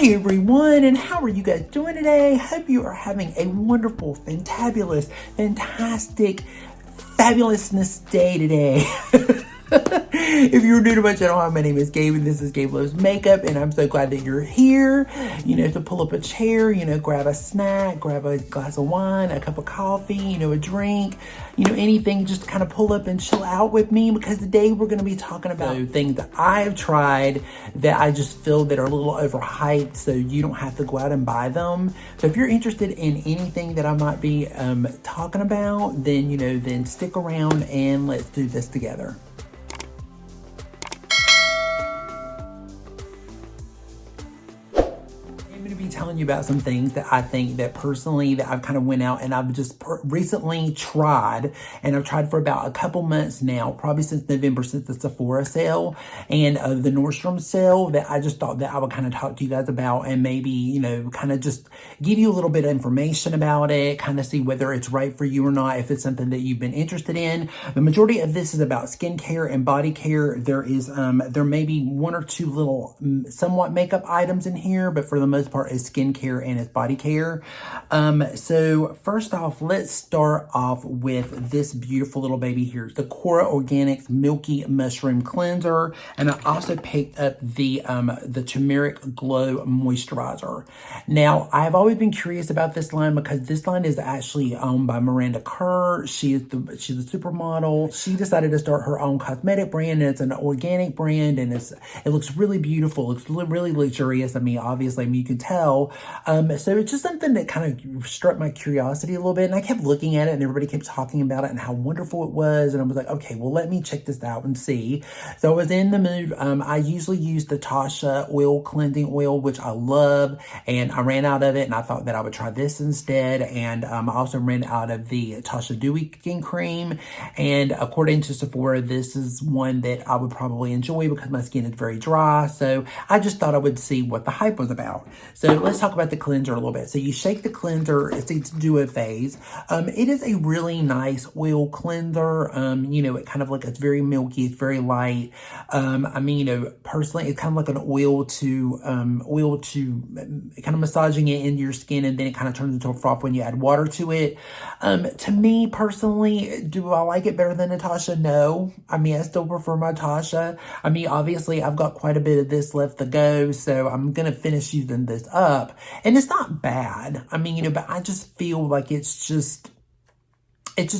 Hi everyone, and how are you guys doing today? Hope you are having a wonderful, fantabulous, fantastic, fabulousness day today. If you're new to my channel, hi, my name is Gabe, and this is Gabe Loves Makeup, and I'm so glad that you're here. To pull up a chair, grab a snack, grab a glass of wine, a cup of coffee, a drink, anything, just kind of pull up and chill out with me, because today we're going to be talking about things that I've tried that I just feel that are a little overhyped, so you don't have to go out and buy them. So if you're interested in anything that I might be talking about, then, then stick around and let's do this together. Telling you about some things that I think that personally that I've kind of went out and I've just recently tried, and I've tried for about a couple months now, probably since November, since the Sephora sale and the Nordstrom sale, that I just thought that I would kind of talk to you guys about, and maybe, kind of just give you a little bit of information about it, kind of see whether it's right for you or not, if it's something that you've been interested in. The majority of this is about skincare and body care. There is there may be one or two little somewhat makeup items in here, but for the most part it's skincare and it's body care. So first off, let's start off with this beautiful little baby here, the Cora Organics Milky Mushroom Cleanser, and I also picked up the Tumeric Glow Moisturizer. Now, I've always been curious about this line because this line is actually owned by Miranda Kerr. She's a supermodel. She decided to start her own cosmetic brand, and it's an organic brand, and it looks really beautiful. It's really luxurious. Obviously, you can tell. So it's just something that kind of struck my curiosity a little bit, and I kept looking at it, and everybody kept talking about it and how wonderful it was, and I was like, okay, well, let me check this out and see. So I was in the mood. I usually use the Tasha Oil Cleansing Oil, which I love, and I ran out of it, and I thought that I would try this instead, and I also ran out of the Tasha Dewy Skin Cream, and according to Sephora, this is one that I would probably enjoy because my skin is very dry, so I just thought I would see what the hype was about. So let's talk about the cleanser a little bit. So you shake the cleanser, it's a duo phase. It is a really nice oil cleanser. It kind of like, it's very milky, it's very light. Personally, it's kind of like an oil to kind of massaging it into your skin, and then it kind of turns into a froth when you add water to it. To me personally, do I like it better than Natasha? No. I still prefer my Tasha. Obviously I've got quite a bit of this left to go, so I'm going to finish using this up, and it's not bad. But I just feel like it's just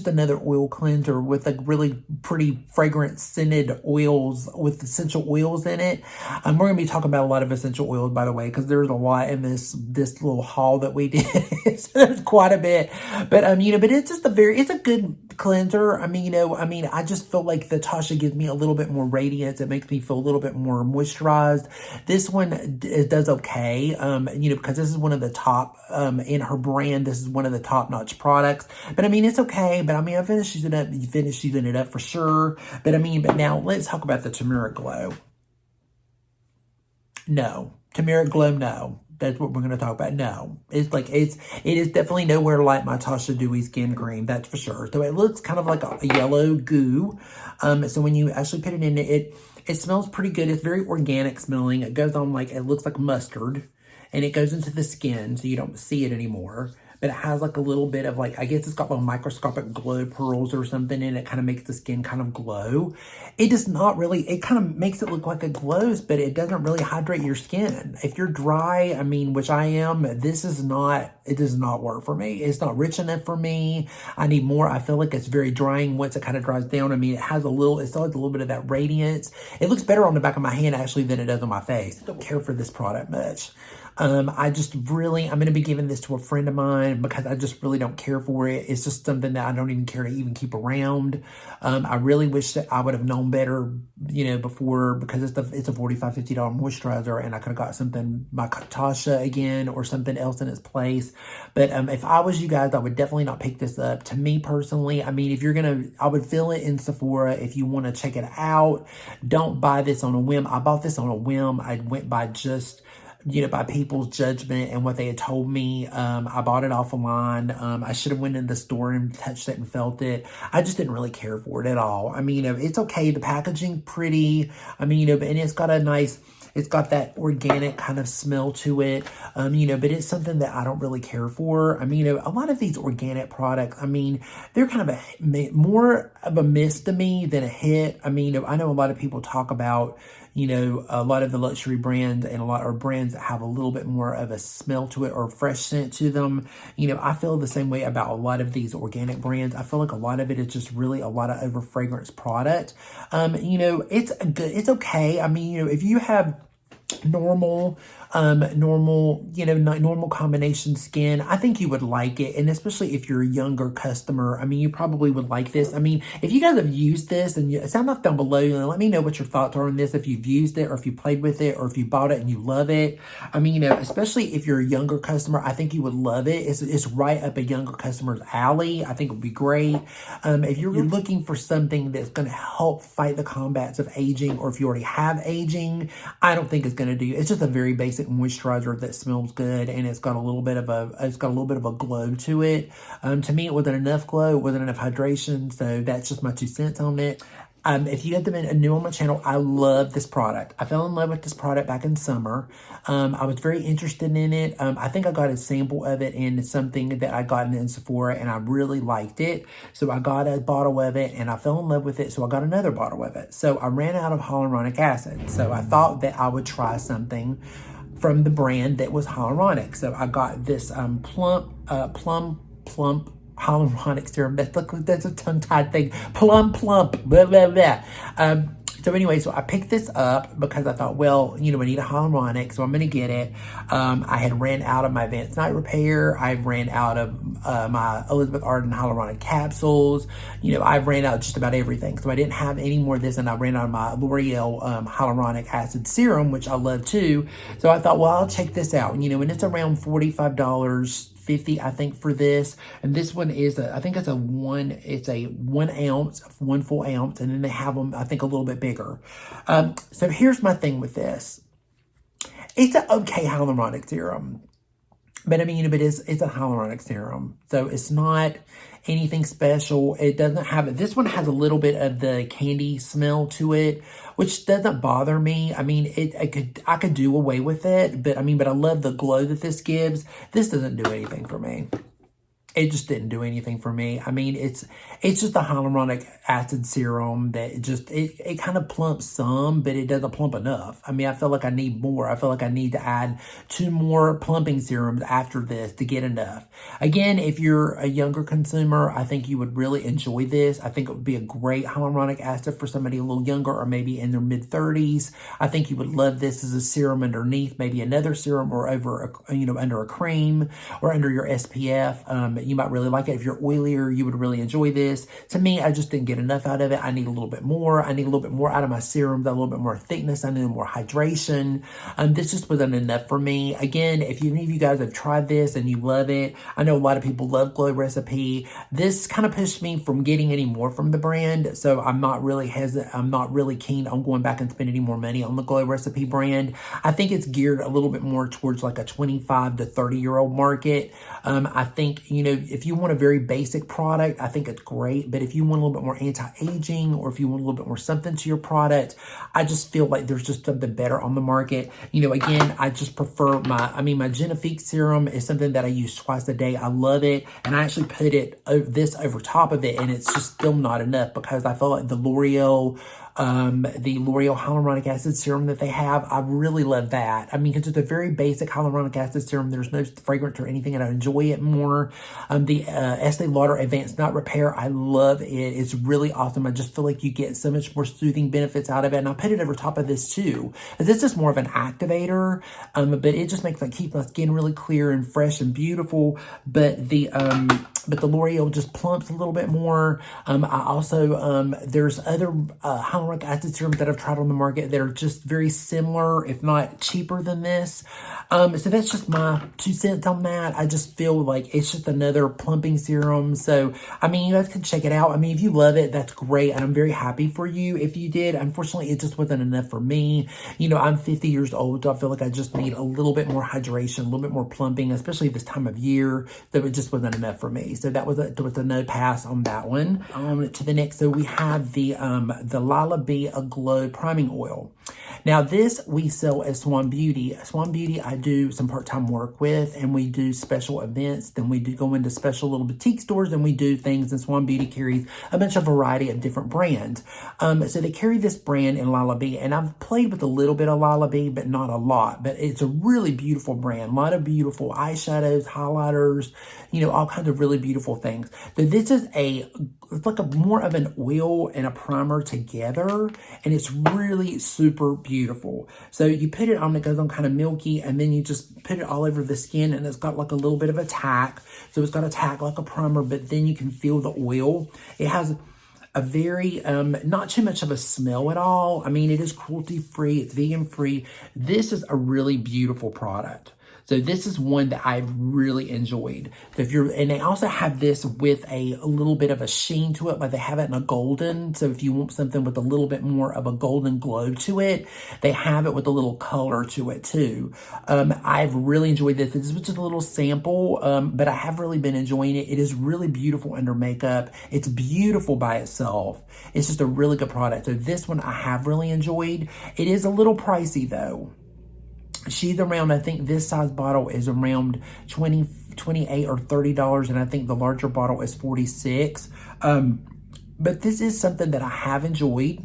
another oil cleanser with like really pretty fragrant scented oils with essential oils in it. We're going to be talking about a lot of essential oils, by the way, because there's a lot in this little haul that we did. So there's quite a bit, but but it's just it's a good cleanser. I just feel like the Tasha gives me a little bit more radiance. It makes me feel a little bit more moisturized. This one, it does okay, because this is one of the top, in her brand, this is one of the top-notch products, but it's okay. But I finished using it up for sure. But now let's talk about the Tamira Glow. No. Tamira Glow, no. That's what we're going to talk about. No. It is definitely nowhere like my Tasha Dewy Skin Cream, that's for sure. So it looks kind of like a yellow goo. So when you actually put it in it smells pretty good. It's very organic smelling. It goes on it looks like mustard, and it goes into the skin so you don't see it anymore. But it has like a little bit of I guess it's got microscopic glow pearls or something in it. It kind of makes the skin kind of glow. It does not really, it kind of makes it look like it glows, but it doesn't really hydrate your skin. If you're dry, which I am, it does not work for me. It's not rich enough for me. I need more. I feel like it's very drying once it kind of dries down. It still has a little bit of that radiance. It looks better on the back of my hand actually than it does on my face. I don't care for this product much. I'm going to be giving this to a friend of mine because I just really don't care for it. It's just something that I don't even care to even keep around. I really wish that I would have known better, before, because it's a $45, $50 moisturizer, and I could have got something by Tasha again or something else in its place. But if I was you guys, I would definitely not pick this up. To me personally, I would feel it in Sephora if you want to check it out. Don't buy this on a whim. I bought this on a whim. I went by just by people's judgment and what they had told me. I bought it off of line. I should have went in the store and touched it and felt it. I just didn't really care for it at all. It's okay. The packaging pretty. And it's got a nice, It's got that organic kind of smell to it, you know, but it's something that I don't really care for. I mean, you know, a lot of these organic products, I mean, they're kind of more of a miss to me than a hit. I mean, I know a lot of people talk about, you know, a lot of the luxury brands and a lot of brands that have a little bit more of a smell to it or fresh scent to them. You know, I feel the same way about a lot of these organic brands. I feel like a lot of it is just really a lot of over fragrance product. You know, it's good. It's okay. I mean, you know, if you have normal, you know, normal combination skin, I think you would like it. And especially if you're a younger customer, I mean, you probably would like this. I mean, if you guys have used this, and sound off down below and let me know what your thoughts are on this, if you've used it or if you played with it or if you bought it and you love it. I mean, you know, especially if you're a younger customer, I think you would love it. It's right up a younger customer's alley. I think it would be great. If you're looking for something that's going to help fight the combats of aging, or if you already have aging, I don't think it's going to do. It's just a very basic moisturizer that smells good, and it's got a little bit of a glow to it. To me, it wasn't enough glow, it wasn't enough hydration, so that's just my 2 cents on it. If you have been new on my channel, I love this product. I fell in love with this product back in summer. I was very interested in it. I think I got a sample of it in something that I got in Sephora, and I really liked it. So I got a bottle of it, and I fell in love with it, so I got another bottle of it. So I ran out of hyaluronic acid. So I thought that I would try something from the brand that was hyaluronic. So I got this Plump Hyaluronic Serum. That's a tongue-tied thing. Plump, blah, blah, blah. So anyway, so I picked this up because I thought, well, you know, I need a hyaluronic, so I'm going to get it. I had ran out of my Advanced Night Repair. I ran out of my Elizabeth Arden hyaluronic capsules. You know, I ran out of just about everything. So I didn't have any more of this, and I ran out of my L'Oreal hyaluronic acid serum, which I love too. So I thought, well, I'll check this out. You know, and it's around $45. 50, I think, for this. And this one is I think it's a 1 ounce, 1 full ounce, and then they have them, I think, a little bit bigger. So here's my thing with this. It's an okay hyaluronic serum, but I mean, you know, it's a hyaluronic serum, so it's not anything special. It doesn't have, this one has a little bit of the candy smell to it, which doesn't bother me. I mean, I could do away with it, but I mean, but I love the glow that this gives. This doesn't do anything for me. It just didn't do anything for me. I mean, it's just a hyaluronic acid serum that it kind of plumps some, but it doesn't plump enough. I mean, I feel like I need more. I feel like I need to add 2 more plumping serums after this to get enough. Again, if you're a younger consumer, I think you would really enjoy this. I think it would be a great hyaluronic acid for somebody a little younger or maybe in their mid-30s. I think you would love this as a serum underneath, maybe another serum or over, under a cream or under your SPF. You might really like it. If you're oilier, you would really enjoy this. To me, I just didn't get enough out of it. I need a little bit more. I need a little bit more out of my serums, a little bit more thickness. I need more hydration. This just wasn't enough for me. Again, if any of you guys have tried this and you love it, I know a lot of people love Glow Recipe. This kind of pushed me from getting any more from the brand, so I'm not really keen on going back and spending any more money on the Glow Recipe brand. I think it's geared a little bit more towards like a 25 to 30-year-old market. I think, you know, if you want a very basic product, I think it's great. But if you want a little bit more anti-aging, or if you want a little bit more something to your product, I just feel like there's just something better on the market. You know, again, I just prefer my Genifique serum is something that I use twice a day. I love it. And I actually put this over top of it, and it's just still not enough because I feel like the L'Oreal hyaluronic acid serum that they have, I really love that. I mean, because it's a very basic hyaluronic acid serum. There's no fragrance or anything, and I enjoy it more. The Estee Lauder Advanced Night Repair, I love it. It's really awesome. I just feel like you get so much more soothing benefits out of it, and I put it over top of this too. This is more of an activator, but it just makes keep my skin really clear and fresh and beautiful. But the L'Oreal just plumps a little bit more. I also, there's other hyaluronic acid serums that I've tried on the market that are just very similar, if not cheaper than this. So that's just my 2 cents on that. I just feel like it's just another plumping serum. So, I mean, you guys can check it out. I mean, if you love it, that's great. And I'm very happy for you if you did. Unfortunately, it just wasn't enough for me. You know, I'm 50 years old, so I feel like I just need a little bit more hydration, a little bit more plumping, especially this time of year. So it just wasn't enough for me. So that was a no pass on that one. To the next, so we have the Lala Be a Glow Priming Oil. Now this we sell at Swan Beauty. Swan Beauty I do some part-time work with, and we do special events. Then we do go into special little boutique stores and we do things, and Swan Beauty carries a bunch of variety of different brands. So they carry this brand in Lala B, and I've played with a little bit of Lala B, but not a lot. But it's a really beautiful brand. A lot of beautiful eyeshadows, highlighters, you know, all kinds of really beautiful things. So this is it's like a more of an oil and a primer together, and it's really super beautiful. So you put it on, it goes on kind of milky, and then you just put it all over the skin, and it's got like a little bit of a tack. So it's got a tack like a primer, but then you can feel the oil. It has a very, not too much of a smell at all. I mean, it is cruelty free, it's vegan free. This is a really beautiful product. So this is one that I've really enjoyed. So and they also have this with a little bit of a sheen to it, but they have it in a golden. So if you want something with a little bit more of a golden glow to it, they have it with a little color to it too. I've really enjoyed this. This was just a little sample, but I have really been enjoying it. It is really beautiful under makeup. It's beautiful by itself. It's just a really good product. So this one I have really enjoyed. It is a little pricey though. She's around, I think this size bottle is around $28 or $30, and I think the larger bottle is $46. But this is something that I have enjoyed.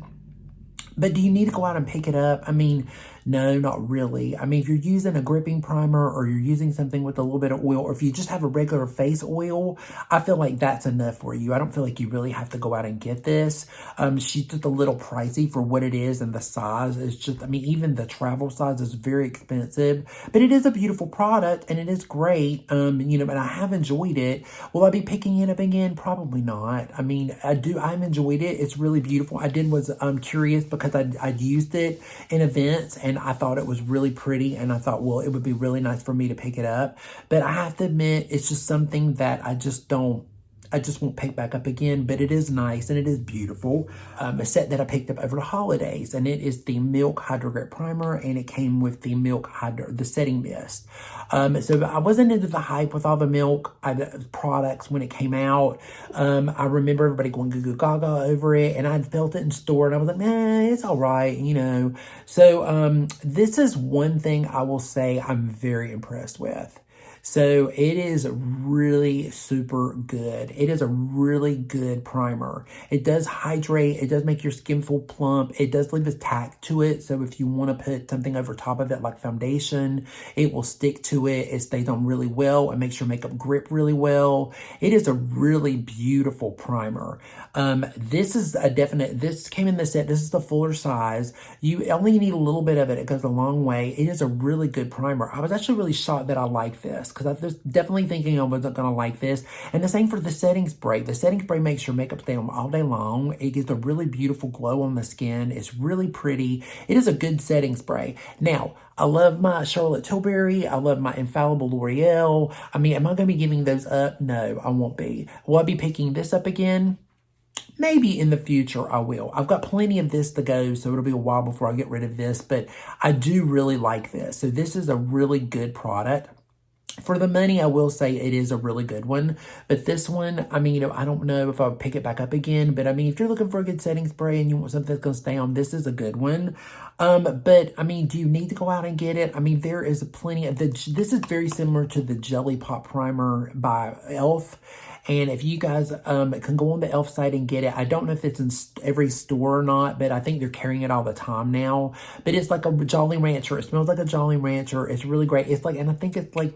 But do you need to go out and pick it up? I mean, no, not really. I mean, if you're using a gripping primer, or you're using something with a little bit of oil, or if you just have a regular face oil, I feel like that's enough for you. I don't feel like you really have to go out and get this. She's just a little pricey for what it is, and the size is just, I mean, even the travel size is very expensive, but it is a beautiful product and it is great. You know, and I have enjoyed it. Will I be picking it up again? Probably not. I mean, I've enjoyed it. It's really beautiful. was curious because I'd used it in events, and I thought it was really pretty, and I thought, well, it would be really nice for me to pick it up. But I have to admit, it's just something that I just won't pick back up again, but it is nice and it is beautiful. A set that I picked up over the holidays, and it is the Milk Hydro Grip Primer, and it came with the the setting mist. So I wasn't into the hype with all the Milk products when it came out. I remember everybody going goo goo gaga over it, and I'd felt it in store, and I was like, nah, it's all right, you know. So this is one thing I will say I'm very impressed with. So it is really super good. It is a really good primer. It does hydrate. It does make your skin feel plump. It does leave a tack to it. So if you want to put something over top of it like foundation, it will stick to it. It stays on really well. It makes your makeup grip really well. It is a really beautiful primer. This is a definite, this came in the set. This is the fuller size. You only need a little bit of it. It goes a long way. It is a really good primer. I was actually really shocked that I like this, because I was definitely thinking I wasn't going to like this. And the same for the setting spray. The setting spray makes your makeup stay on all day long. It gives a really beautiful glow on the skin. It's really pretty. It is a good setting spray. Now, I love my Charlotte Tilbury. I love my Infallible L'Oreal. I mean, am I going to be giving those up? No, I won't be. Will I be picking this up again? Maybe in the future I will. I've got plenty of this to go, so it'll be a while before I get rid of this, but I do really like this. So this is a really good product. For the money, I will say it is a really good one. But this one, I mean, you know, I don't know if I'll pick it back up again. But I mean, if you're looking for a good setting spray and you want something that's going to stay on, this is a good one. But I mean, do you need to go out and get it? I mean, there is plenty of this is very similar to the Jelly Pop Primer by e.l.f. And if you guys can go on the e.l.f. site and get it, I don't know if it's in every store or not, but I think they're carrying it all the time now. But it's like a Jolly Rancher. It smells like a Jolly Rancher. It's really great. It's like, and I think it's like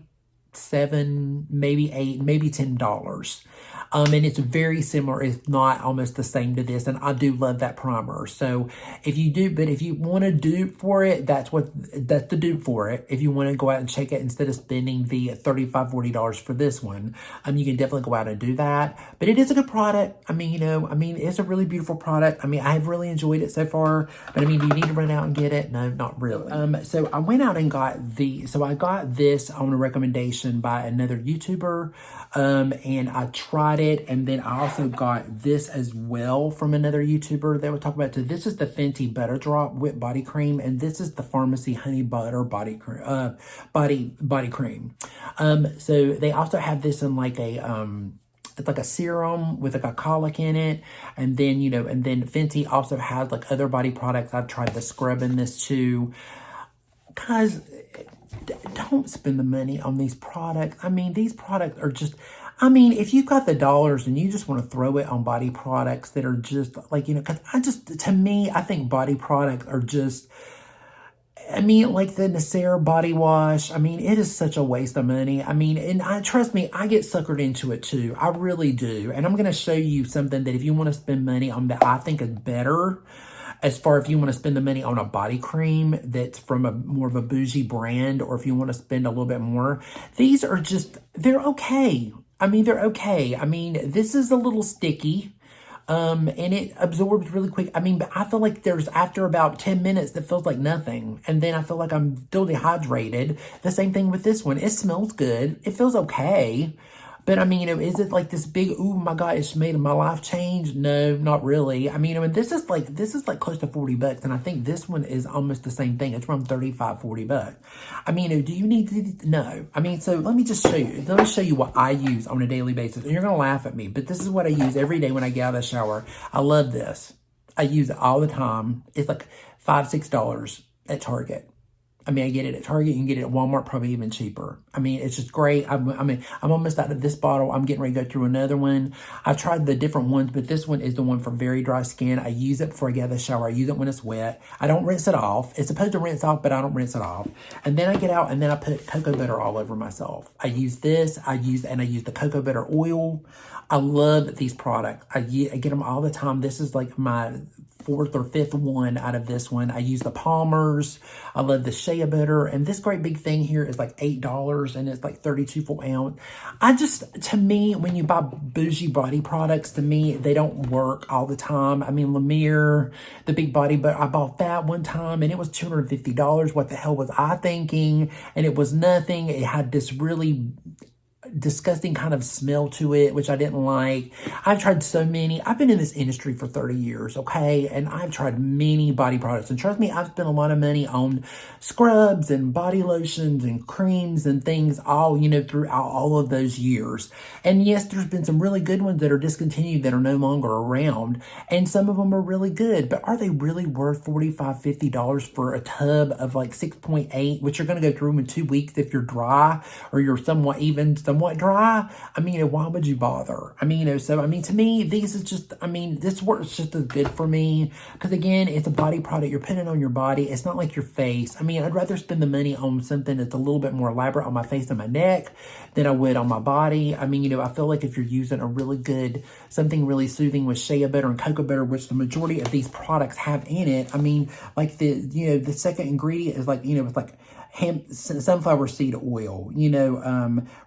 $7, maybe $8, maybe $10. And it's very similar, if not almost the same to this. And I do love that primer. So if you do, but if you want a dupe for it, that's the dupe for it. If you want to go out and check it instead of spending the $35, $40 for this one, you can definitely go out and do that. But it is a good product. I mean, you know, it's a really beautiful product. I mean, I've really enjoyed it so far. But I mean, do you need to run out and get it? No, not really. So I went out and got I got this on a recommendation by another YouTuber. And I tried it, and then I also got this as well from another YouTuber that would talk about it. So this is the Fenty Butter Drop Whipped Body Cream, and this is the Pharmacy Honey Butter Body Cream. Body Cream. So they also have this in like a it's like a serum with like a colic in it. And then, and then Fenty also has like other body products. I've tried the scrub in this too. Guys, don't spend the money on these products. I mean, these products are just, I mean, if you've got the dollars and you just want to throw it on body products that are just like, because to me, I think body products are just, I mean, like the Nacera body wash, I mean, it is such a waste of money. I mean, and trust me, I get suckered into it too. I really do. And I'm going to show you something that if you want to spend money on that I think is better, as far if you want to spend the money on a body cream that's from a more of a bougie brand, or if you want to spend a little bit more, these are just, they're okay. I mean, they're okay. I mean, this is a little sticky. And it absorbs really quick. I mean, but I feel like there's, after about 10 minutes, that feels like nothing. And then I feel like I'm still dehydrated. The same thing with this one. It smells good. It feels okay. But I mean, is it like this big, oh my God, it's made my life change? No, not really. I mean, this is like close to 40 bucks. And I think this one is almost the same thing. It's around 35, 40 bucks. I mean, do you need to, no. I mean, so let me just show you. Let me show you what I use on a daily basis. And you're going to laugh at me, but this is what I use every day when I get out of the shower. I love this. I use it all the time. It's like $5, $6 at Target. I mean, I get it at Target. You can get it at Walmart, probably even cheaper. I mean, it's just great. I'm almost out of this bottle. I'm getting ready to go through another one. I've tried the different ones, but this one is the one for very dry skin. I use it before I get out of the shower. I use it when it's wet. I don't rinse it off. It's supposed to rinse off, but I don't rinse it off. And then I get out and then I put cocoa butter all over myself. I use this. I use the cocoa butter oil. I love these products. I get them all the time. This is like my fourth or fifth one out of this one. I use the Palmer's. I love the shea butter. And this great big thing here is like $8 and it's like 32 full ounce. To me, when you buy bougie body products, to me, they don't work all the time. I mean, La Mer, the big body, but I bought that one time and it was $250. What the hell was I thinking? And it was nothing. It had this really disgusting kind of smell to it, which I didn't like. I've tried so many. I've been in this industry for 30 years, okay? And I've tried many body products. And trust me, I've spent a lot of money on scrubs and body lotions and creams and things all, throughout all of those years. And yes, there's been some really good ones that are discontinued that are no longer around. And some of them are really good. But are they really worth $45, $50 for a tub of like 6.8, which you're going to go through in 2 weeks if you're dry or you're somewhat dry? I mean, why would you bother? I mean, so, I mean, to me, these is just, I mean, this works just as good for me. Because again, it's a body product. You're putting it on your body. It's not like your face. I mean, I'd rather spend the money on something that's a little bit more elaborate on my face and my neck than I would on my body. I mean, I feel like if you're using a really good, something really soothing with shea butter and cocoa butter, which the majority of these products have in it. I mean, like the second ingredient is like, it's like sunflower seed oil,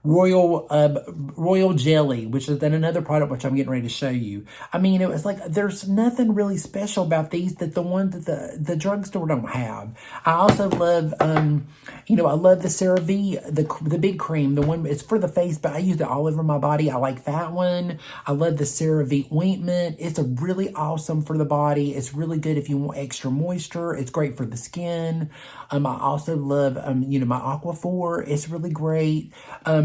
royal jelly, which is then another product which I'm getting ready to show you. I mean, it was like, there's nothing really special about these that the ones that the drugstore don't have. I also love, I love the CeraVe, the big cream, the one, it's for the face, but I use it all over my body. I like that one. I love the CeraVe ointment. It's a really awesome for the body. It's really good if you want extra moisture. It's great for the skin. I also love, my Aquaphor. It's really great. I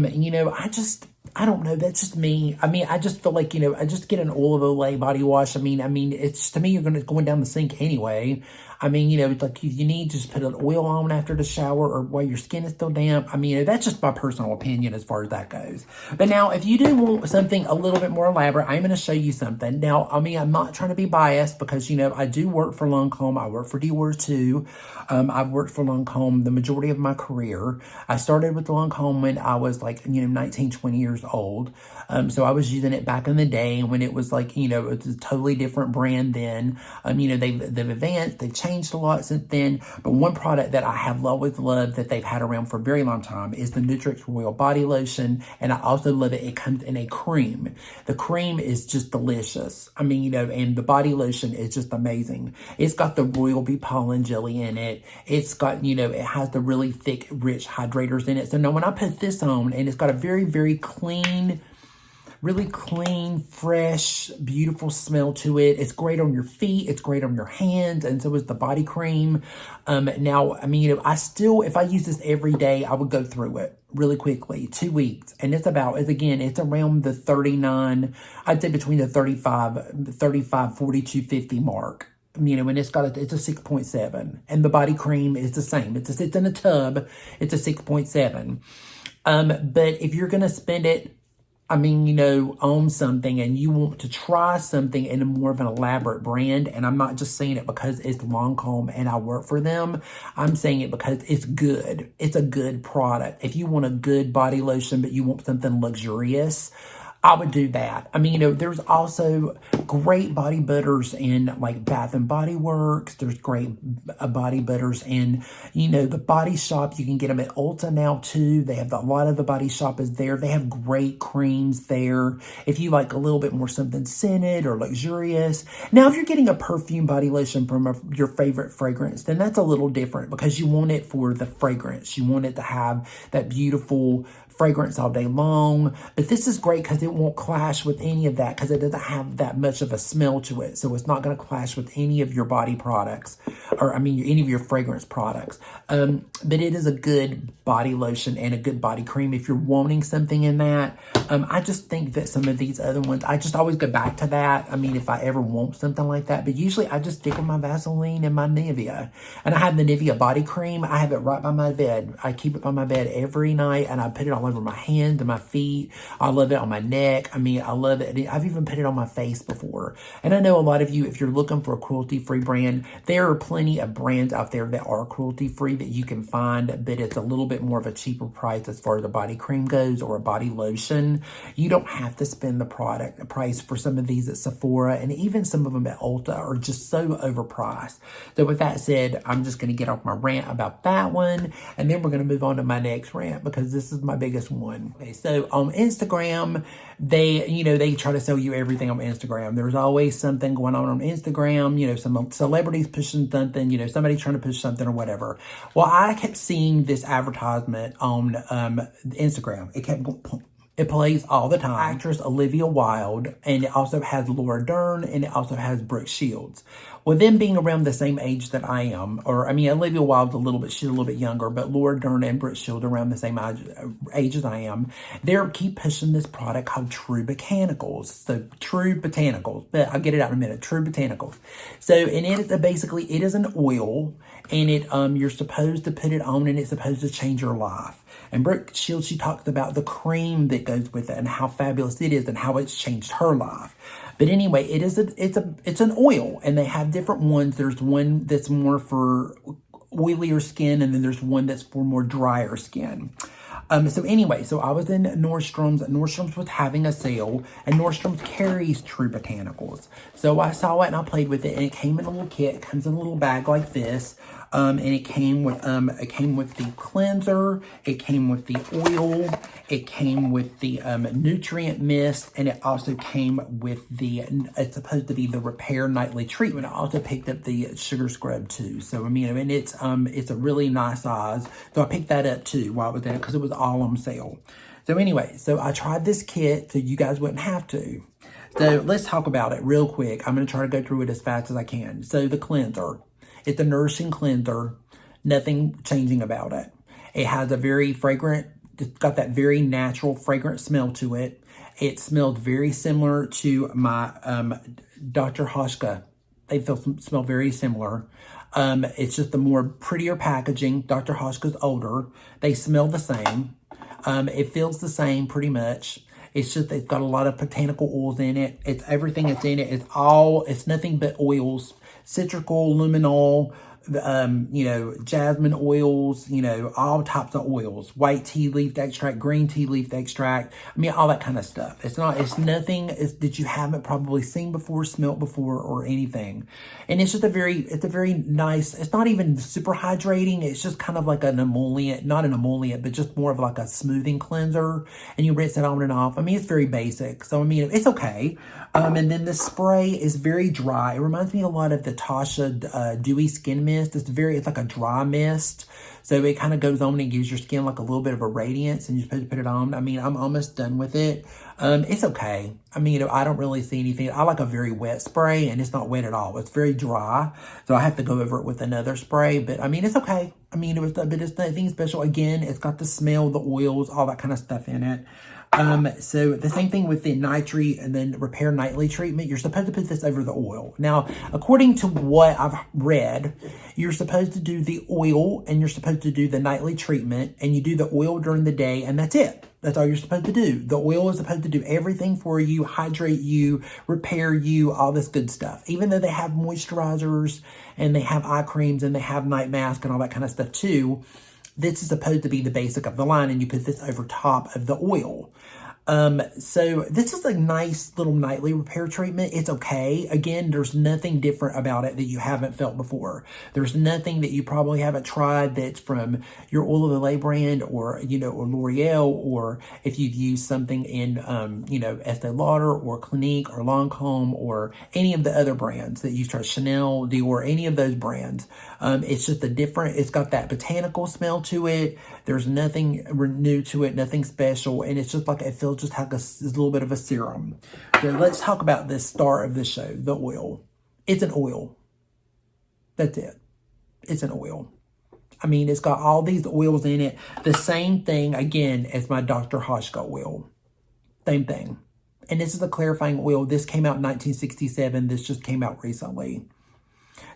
don't know. That's just me. I mean, I just feel like, I just get an Oil of Olay body wash. I mean, it's, to me, you're going down the sink anyway. I mean, it's like you need to just put an oil on after the shower or while your skin is still damp. I mean, that's just my personal opinion as far as that goes. But now, if you do want something a little bit more elaborate, I'm going to show you something. Now, I mean, I'm not trying to be biased because, I do work for Lancome. I work for Dior too. I've worked for Lancome the majority of my career. I started with Lancome when I was like, 19, 20 years old. So I was using it back in the day when it was like, it was a totally different brand then. They've advanced, they've changed a lot since then. But one product that I have always loved that they've had around for a very long time is the Nutrix Royal Body Lotion. And I also love it. It comes in a cream. The cream is just delicious. I mean, and the body lotion is just amazing. It's got the Royal Bee Pollen Jelly in it. It's got, it has the really thick, rich hydrators in it. So now when I put this on, and it's got a very, very clean, really clean, fresh, beautiful smell to it. It's great on your feet. It's great on your hands. And so is the body cream. Now, I mean, if I use this every day, I would go through it. really quickly, 2 weeks. And it's around the 39, I'd say between the 35, 42, 50 mark. You know, and it's a 6.7. And the body cream is the same. It's in a tub. It's a 6.7. But if you're going to spend it, I mean, you know, on something and you want to try something in a more of an elaborate brand, and I'm not just saying it because it's Lancome and I work for them. I'm saying it because it's good. It's a good product. If you want a good body lotion, but you want something luxurious, I would do that. I mean, you know, there's also great body butters in like Bath and Body Works. There's great body butters in, you know, the Body Shop. You can get them at Ulta now too. They have a lot of the Body Shop is there. They have great creams there. If you like a little bit more something scented or luxurious. Now, if you're getting a perfume body lotion from your favorite fragrance, then that's a little different because you want it for the fragrance. You want it to have that beautiful fragrance all day long. But this is great because it won't clash with any of that because it doesn't have that much of a smell to it. So it's not going to clash with any of your body products or any of your fragrance products. But it is a good body lotion and a good body cream if you're wanting something in that. I just think that some of these other ones, I just always go back to that. I mean, if I ever want something like that, but usually I just stick with my Vaseline and my Nivea. And I have the Nivea body cream. I have it right by my bed. I keep it by my bed every night and I put it all over my hands and my feet. I love it on my neck. I mean, I love it. I've even put it on my face before. And I know a lot of you, if you're looking for a cruelty-free brand, there are plenty of brands out there that are cruelty-free that you can find, but it's a little bit more of a cheaper price as far as a body cream goes or a body lotion. You don't have to spend the price for some of these at Sephora, and even some of them at Ulta are just so overpriced. So with that said, I'm just going to get off my rant about that one, and then we're going to move on to my next rant because this is my biggest one. Okay, so on Instagram, they try to sell you everything on Instagram. There's always something going on Instagram, you know, some celebrities pushing something, you know, somebody trying to push something or whatever. Well, I kept seeing this advertisement on Instagram. It plays all the time. Actress Olivia Wilde, and it also has Laura Dern, and it also has Brooke Shields. Well, them being around the same age that I am, Olivia Wilde's she's a little bit younger, but Laura Dern and Brooke Shields around the same age as I am. They keep pushing this product called True Botanicals. So True Botanicals, but I'll get it out in a minute. True Botanicals. So, and it is an oil, and you're supposed to put it on, and it's supposed to change your life. And Brooke Shields, she talks about the cream that goes with it and how fabulous it is and how it's changed her life. But anyway, it's an oil, and they have different ones. There's one that's more for oilier skin, and then there's one that's for more drier skin. So anyway, so I was in Nordstrom's. Nordstrom's was having a sale, and Nordstrom's carries True Botanicals. So I saw it and I played with it, and it came in a little kit. It comes in a little bag like this. And it came with the cleanser, it came with the oil, it came with the nutrient mist, and it also came with it's supposed to be the Repair Nightly Treatment. I also picked up the sugar scrub too. So it's a really nice size. So I picked that up too while I was there because it was all on sale. So anyway, so I tried this kit so you guys wouldn't have to. So let's talk about it real quick. I'm going to try to go through it as fast as I can. So the cleanser. It's a nourishing cleanser. Nothing changing about it. It has a very fragrant, it's got that very natural fragrant smell to it. It smelled very similar to my Dr. Hoshka. They smell very similar. It's just the more prettier packaging. Dr. Hoshka's older. They smell the same. It feels the same pretty much. It's got a lot of botanical oils in it. It's everything that's in it. It's nothing but oils. Citrical, luminol, jasmine oils, all types of oils, white tea leaf extract, green tea leaf extract. All that kind of stuff. It's nothing that you haven't probably seen before, smelt before, or anything. And it's a very nice, it's not even super hydrating. It's just kind of like an emollient, not an emollient, but just more of like a smoothing cleanser. And you rinse it on and off. It's very basic. So, it's okay. And then the spray is very dry. It reminds me a lot of the Tasha Dewy Skin Mist. It's like a dry mist. So it kind of goes on and gives your skin like a little bit of a radiance, and you're supposed to put it on. I'm almost done with it. It's okay. I don't really see anything. I like a very wet spray, and it's not wet at all. It's very dry. So I have to go over it with another spray, but it's okay. I mean, but it's nothing special. Again, it's got the smell, the oils, all that kind of stuff in it. So the same thing with the nitrate and then repair nightly treatment. You're supposed to put this over the oil. Now, according to what I've read, you're supposed to do the oil and you're supposed to do the nightly treatment, and you do the oil during the day, and that's it. That's all you're supposed to do. The oil is supposed to do everything for you, hydrate you, repair you, all this good stuff. Even though they have moisturizers and they have eye creams and they have night mask and all that kind of stuff too, this is supposed to be the basic of the line, and you put this over top of the oil. So this is a nice little nightly repair treatment. It's okay. Again, there's nothing different about it that you haven't felt before. There's nothing that you probably haven't tried that's from your Oil of Olay brand, or, you know, or L'Oreal, or if you've used something in, you know, Estee Lauder or Clinique or Lancome or any of the other brands that you've tried, Chanel, Dior, any of those brands. It's just it's got that botanical smell to it. There's nothing new to it, nothing special. And it's just like, it feels just like a little bit of a serum. So let's talk about this star of the show, the oil. It's an oil. That's it. It's an oil. I mean, it's got all these oils in it. The same thing, again, as my Dr. Hoshka oil. Same thing. And this is a clarifying oil. This came out in 1967. This just came out recently.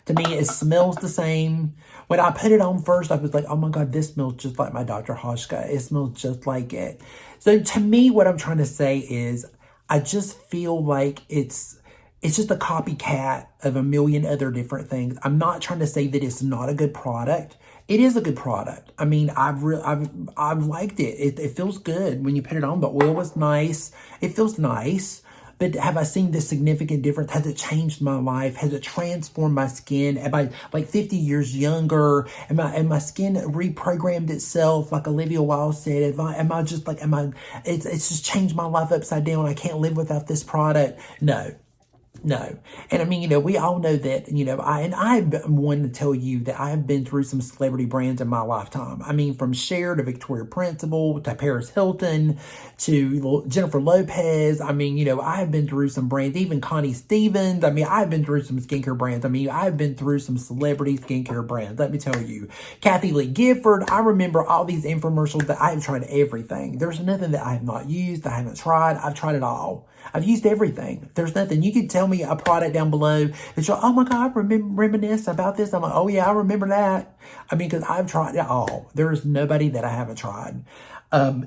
To me, it smells the same. When I put it on first, I was like, oh my God, this smells just like my Dr. Hoshka. It smells just like it. So to me, what I'm trying to say is, I just feel like it's just a copycat of a million other different things. I'm not trying to say that it's not a good product. It is a good product. I mean, I've liked it. It feels good when you put it on. The oil is nice. It feels nice. But have I seen this significant difference? Has it changed my life? Has it transformed my skin? Am I like 50 years younger? Am my skin reprogrammed itself, like Olivia Wilde said? It's just changed my life upside down. I can't live without this product. No. And I mean, you know, we all know that, you know, I've wanted to tell you that I have been through some celebrity brands in my lifetime. I mean, from Cher to Victoria Principal to Paris Hilton to Jennifer Lopez. I mean, you know, I have been through some brands, even Connie Stevens. I mean, I've been through some skincare brands. I mean, I've been through some celebrity skincare brands. Let me tell you, Kathy Lee Gifford. I remember all these infomercials that I have tried everything. There's nothing that I have not used. I haven't tried. I've tried it all. I've used everything. There's nothing. You could tell me a product down below that you're, oh my God, reminisce about this. I'm like, oh yeah, I remember that. I mean, because I've tried it all. There is nobody that I haven't tried.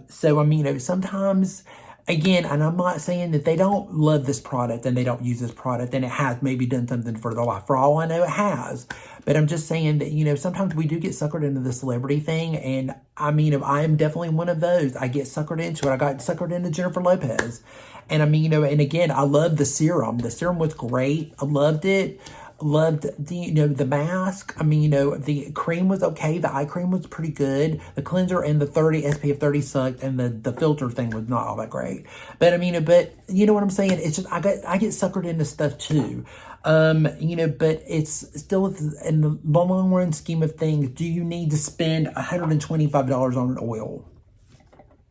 So, I mean, you know, sometimes, again, and I'm not saying that they don't love this product and they don't use this product and it has maybe done something for their life. For all I know, it has. But I'm just saying that, you know, sometimes we do get suckered into the celebrity thing. And I mean, I am definitely one of those. I get suckered into it. I got suckered into Jennifer Lopez. And I mean, you know, and again, I love the serum. The serum was great. I loved it. Loved the, you know, the mask. I mean, you know, the cream was okay. The eye cream was pretty good. The cleanser and the SPF 30 sucked, and the filter thing was not all that great. But I mean, but you know what I'm saying? It's just, I get suckered into stuff too. You know, but it's still in the long run scheme of things. Do you need to spend $125 on an oil?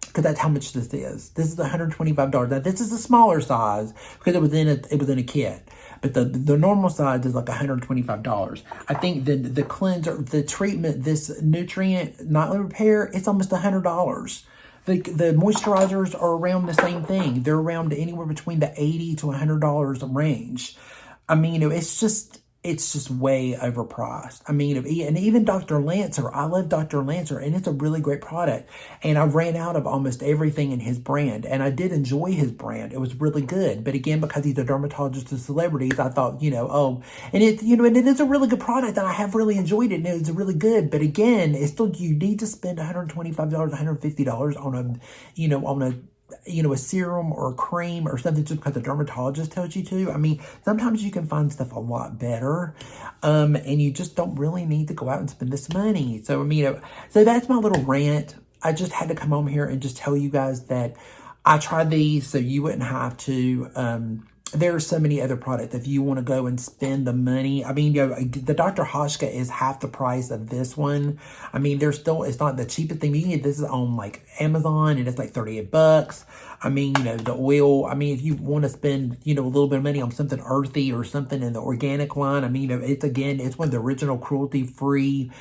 Because that's how much this is. This is $125. Now, this is a smaller size because it was in a kit. But the normal size is like $125. I think the cleanser, the treatment, this nutrient nightly repair, it's almost $100. The moisturizers are around the same thing. They're around anywhere between the $80 to $100 range. I mean, you know, it's just way overpriced. I mean, and even Dr. Lancer, I love Dr. Lancer, and it's a really great product. And I ran out of almost everything in his brand, and I did enjoy his brand. It was really good. But again, because he's a dermatologist to celebrities, I thought, you know, oh, and it, you know, and it is a really good product, and I have really enjoyed it, and it's really good. But again, it's still, you need to spend $125, $150 on a serum or a cream or something just because the dermatologist tells you to. I mean, sometimes you can find stuff a lot better, and you just don't really need to go out and spend this money. So, I mean, you know, so that's my little rant. I just had to come home here and just tell you guys that I tried these so you wouldn't have to. There are so many other products if you want to go and spend the money. I mean, you know, the Dr. Hoshka is half the price of this one. I mean, it's not the cheapest thing. You can get this on like Amazon and it's like $38. I mean, you know, the oil, I mean, if you want to spend, you know, a little bit of money on something earthy or something in the organic line, I mean, you know, it's one of the original cruelty-free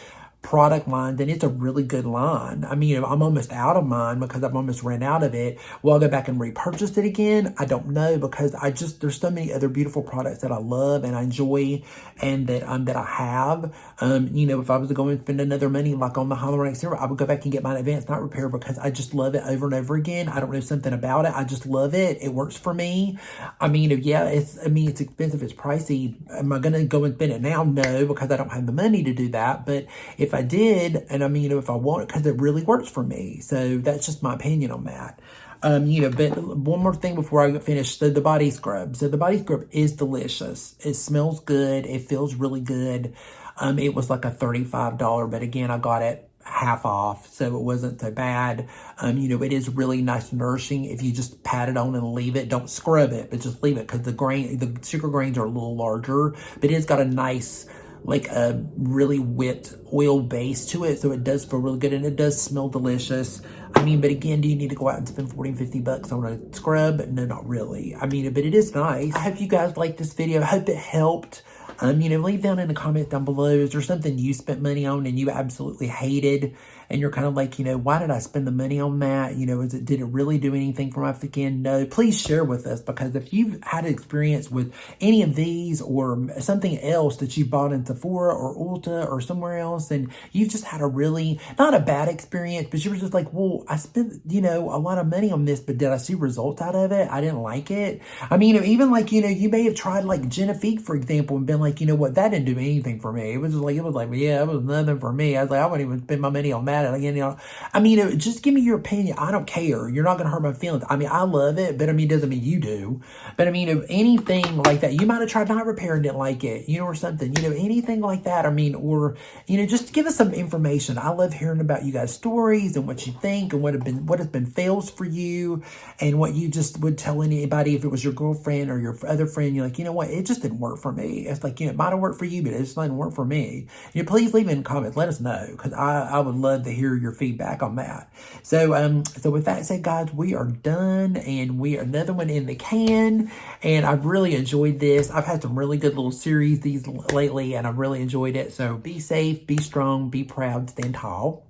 product line, then it's a really good line. I mean, I'm almost out of mine because I've almost ran out of it. Will I go back and repurchase it again? I don't know, because there's so many other beautiful products that I love and I enjoy and that I have. You know, if I was to go and spend another money like on the Hyaluronic Serum, I would go back and get my advanced night repair because I just love it over and over again. I don't know, something about it. I just love it. It works for me. I mean, yeah, it's expensive. It's pricey. Am I going to go and spend it now? No, because I don't have the money to do that. But if I did, and I mean, if I want it, because it really works for me. So that's just my opinion on that. You know, but one more thing before I finish. So the body scrub. So the body scrub is delicious. It smells good. It feels really good. It was like a $35, but again, I got it half off, so it wasn't so bad. You know, it is really nice and nourishing if you just pat it on and leave it. Don't scrub it, but just leave it, because the sugar grains are a little larger, but it's got a nice, like a really wet oil base to it, so it does feel really good, and it does smell delicious. I mean, but again, do you need to go out and spend 40 and 50 bucks on a scrub? No, not really. I mean, but it is nice. I hope you guys liked this video. I hope it helped. You know, leave down in the comments down below, is there something you spent money on and you absolutely hated, and you're kind of like, you know, why did I spend the money on that? You know, did it really do anything for my skin? No, please share with us, because if you've had experience with any of these or something else that you bought in Sephora or Ulta or somewhere else, and you've just had a really, not a bad experience, but you were just like, well, I spent, you know, a lot of money on this, but did I see results out of it? I didn't like it. I mean, even like, you know, you may have tried like Genifique, for example, and been like, you know what, that didn't do anything for me. It was like, yeah, it was nothing for me. I was like, I wouldn't even spend my money on that. And again, you know, I mean, just give me your opinion. I don't care. You're not going to hurt my feelings. I mean, I love it, but I mean, doesn't mean you do. But I mean, if anything like that, you might have tried night repair and didn't like it, you know, or something, you know, anything like that. I mean, or, you know, just give us some information. I love hearing about you guys' stories and what you think and what has been fails for you, and what you just would tell anybody if it was your girlfriend or your other friend. You're like, you know what, it just didn't work for me. It's like, you know, it might have worked for you, but it just didn't work for me. You know, please leave it in comments. Let us know, because I would love to hear your feedback on that. So, so with that said, guys, we are done, and we are another one in the can, and I've really enjoyed this. I've had some really good little series these lately, and I've really enjoyed it. So be safe, be strong, be proud, stand tall,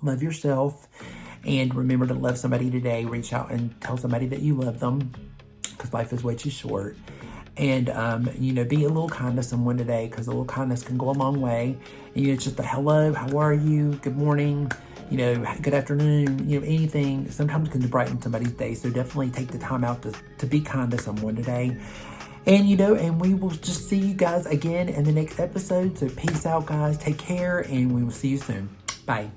love yourself, and remember to love somebody today. Reach out and tell somebody that you love them, because life is way too short. And, you know, be a little kind to someone today, because a little kindness can go a long way. And, you know, it's just a hello, how are you, good morning, you know, good afternoon, you know, anything sometimes can brighten somebody's day. So definitely take the time out to be kind to someone today. And, you know, and we will just see you guys again in the next episode. So peace out, guys. Take care, and we will see you soon. Bye.